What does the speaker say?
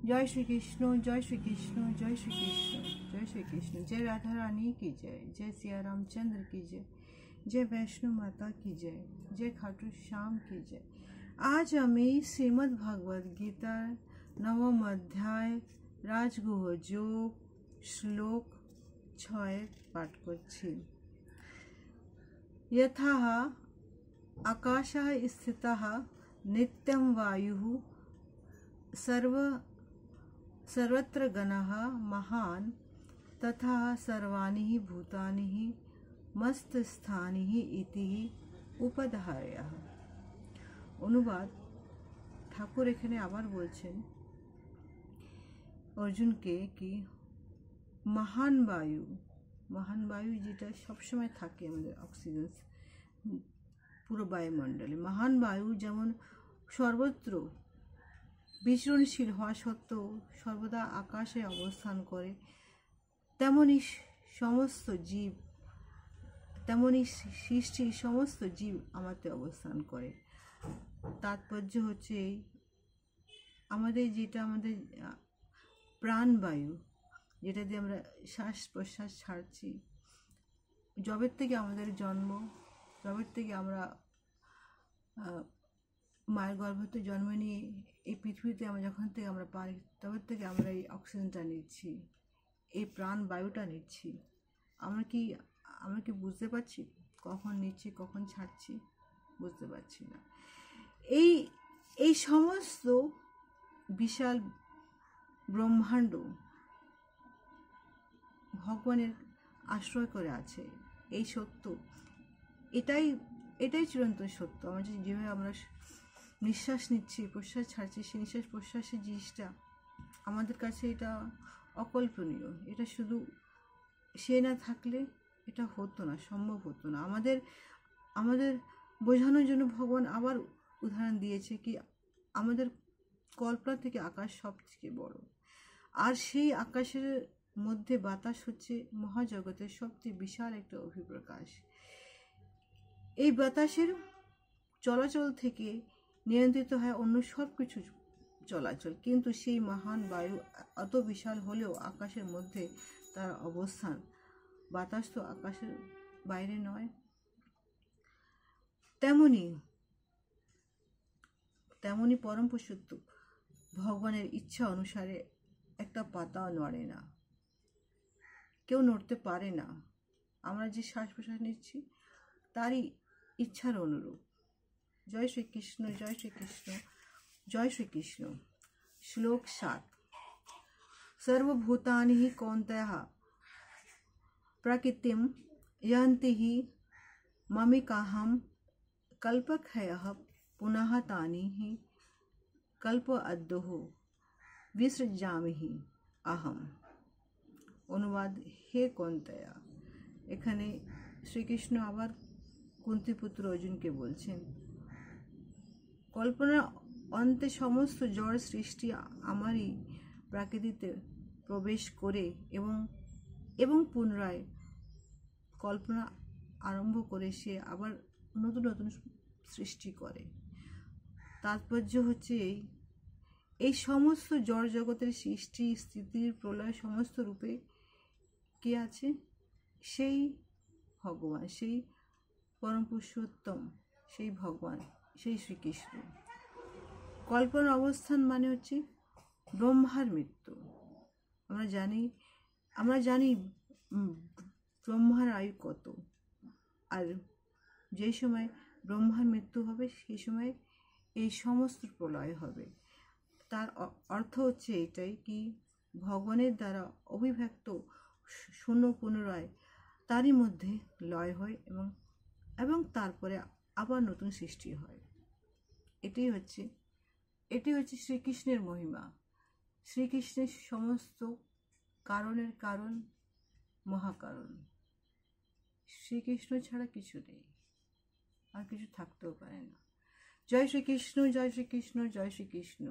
जय श्री कृष्ण, जय श्री कृष्ण, जय श्री कृष्ण, जय श्री कृष्ण। जय राधा रानी की जय, जय सिया रामचंद्र की जय, जय वैष्णो माता की जय, जय खाटू श्याम की जय। आज আমি শ্রীমদ্ ভাগবত গীতার নবম অধ্যায় রাজগুহ যোগ শ্লোক 6 পাঠ করছি। यथा आकाशः स्थितः नित्यं वायुः सर्वत्र गणः महान् तथा सर्वाणि भूतानि मस्तस्थानि इति उपधारयः। অনুবাদ, ঠাকুর এখানে আবার বলছেন অর্জুনকে কি মহান বায়ু যেটা সবসময় থাকে আমাদের অক্সিজেন পুরো বায়ুমণ্ডলে, মহান বায়ু যেমন সর্বত্র বিচরণশীল হওয়া সত্ত্বেও সর্বদা আকাশে অবস্থান করে, তেমনি সমস্ত জীব, তেমনি সৃষ্টির সমস্ত জীব আমাতে অবস্থান করে। তাৎপর্য হচ্ছে এই, আমাদের প্রাণবায়ু, যেটা দিয়ে আমরা শ্বাস প্রশ্বাস ছাড়ছি, জবের থেকে আমাদের জন্ম, জবের থেকে আমরা মায়ের গর্ভতে জন্ম নিয়ে এই পৃথিবীতে আমরা যখন থেকে আমরা পাই, তবে থেকে আমরা এই অক্সিজেনটা নিচ্ছি, এই প্রাণবায়ুটা নিচ্ছি। আমরা কি বুঝতে পারছি কখন নিচ্ছি কখন ছাড়ছি? বুঝতে পারছি না। এই সমস্ত বিশাল ব্রহ্মাণ্ড ভগবানের আশ্রয় করে আছে, এই সত্য, এটাই চিরন্তন সত্য। আমরা যেভাবে আমরা নিঃশ্বাস নিচ্ছি প্রশ্বাস ছাড়ছি, সেই নিঃশ্বাস প্রশ্বাসের জিনিসটা আমাদের কাছে এটা অকল্পনীয়। এটা শুধু সে না থাকলে এটা হতো না, সম্ভব হতো না। আমাদের বোঝানোর জন্য ভগবান আবার উদাহরণ দিয়েছে কি আমাদের কল্পনা থেকে আকাশ সব থেকে বড়, আর সেই আকাশের মধ্যে বাতাস হচ্ছে মহাজগতের সবচেয়ে বিশাল একটা অভিপ্রকাশ। এই বাতাসের চলাচল থেকে নিয়ন্ত্রিত হয় অন্য সব কিছু চলাচল, কিন্তু সেই মহান বায়ু এত বিশাল হলেও আকাশের মধ্যে তার অবস্থান। বাতাস তো আকাশের বাইরে নয়। তেমনি পরম পুরুষোত্তম ভগবানের ইচ্ছা অনুসারে একটা পাতাও নড়ে না, কেউ নড়তে পারে না। আমরা যে শ্বাস প্রশ্বাস নিচ্ছি তারই ইচ্ছার অনুরূপ। জয় শ্রীকৃষ্ণ, জয় শ্রীকৃষ্ণ, জয় শ্রীকৃষ্ণ। শ্লোক 7। সর্বভূতানি কৌন্তেয় প্রকৃতিম ইয়ান্তি মমিকাহম কল্পক্ষয়ঃ পুনঃ তানি কল্পদ্যোঃ বিসৃজামি আহম। অনুবাদ, হে কৌন্তেয়া। এখানে শ্রীকৃষ্ণ আবার কুন্তিপুত্র অর্জুনকে বলছেন, কল্পনার অন্তে সমস্ত জড় সৃষ্টি আমারই প্রকৃতিতে প্রবেশ করে এবং পুনরায় কল্পনা আরম্ভ করে সে আবার নতুন নতুন সৃষ্টি করে। তাৎপর্য হচ্ছে এই সমস্ত জড় জগতের সৃষ্টি স্থিতির প্রলয় সমস্ত রূপে কে আছে? সেই ভগবান, সেই পরম পুরুষোত্তম, সেই ভগবান, সেই শ্রীকৃষ্ণ। কল্পনার অবস্থান মানে হচ্ছে ব্রহ্মার মৃত্যু। আমরা জানি ব্রহ্মার আয়ু কত, আর যেই সময় ব্রহ্মার মৃত্যু হবে সেই সময় এই সমস্ত প্রলয় হবে। তার অর্থ হচ্ছে এটাই কি ভগবানের দ্বারা অভিব্যক্ত শূন্য পুনরায় তারই মধ্যে লয় হয় এবং তারপরে আবার নতুন সৃষ্টি হয়। এটি হচ্ছে শ্রীকৃষ্ণের মহিমা। শ্রীকৃষ্ণের সমস্ত কারণের কারণ, মহাকারণ। শ্রীকৃষ্ণ ছাড়া কিছু নেই, আর কিছু থাকতেও পারে না। জয় শ্রীকৃষ্ণ, জয় শ্রীকৃষ্ণ, জয় শ্রীকৃষ্ণ।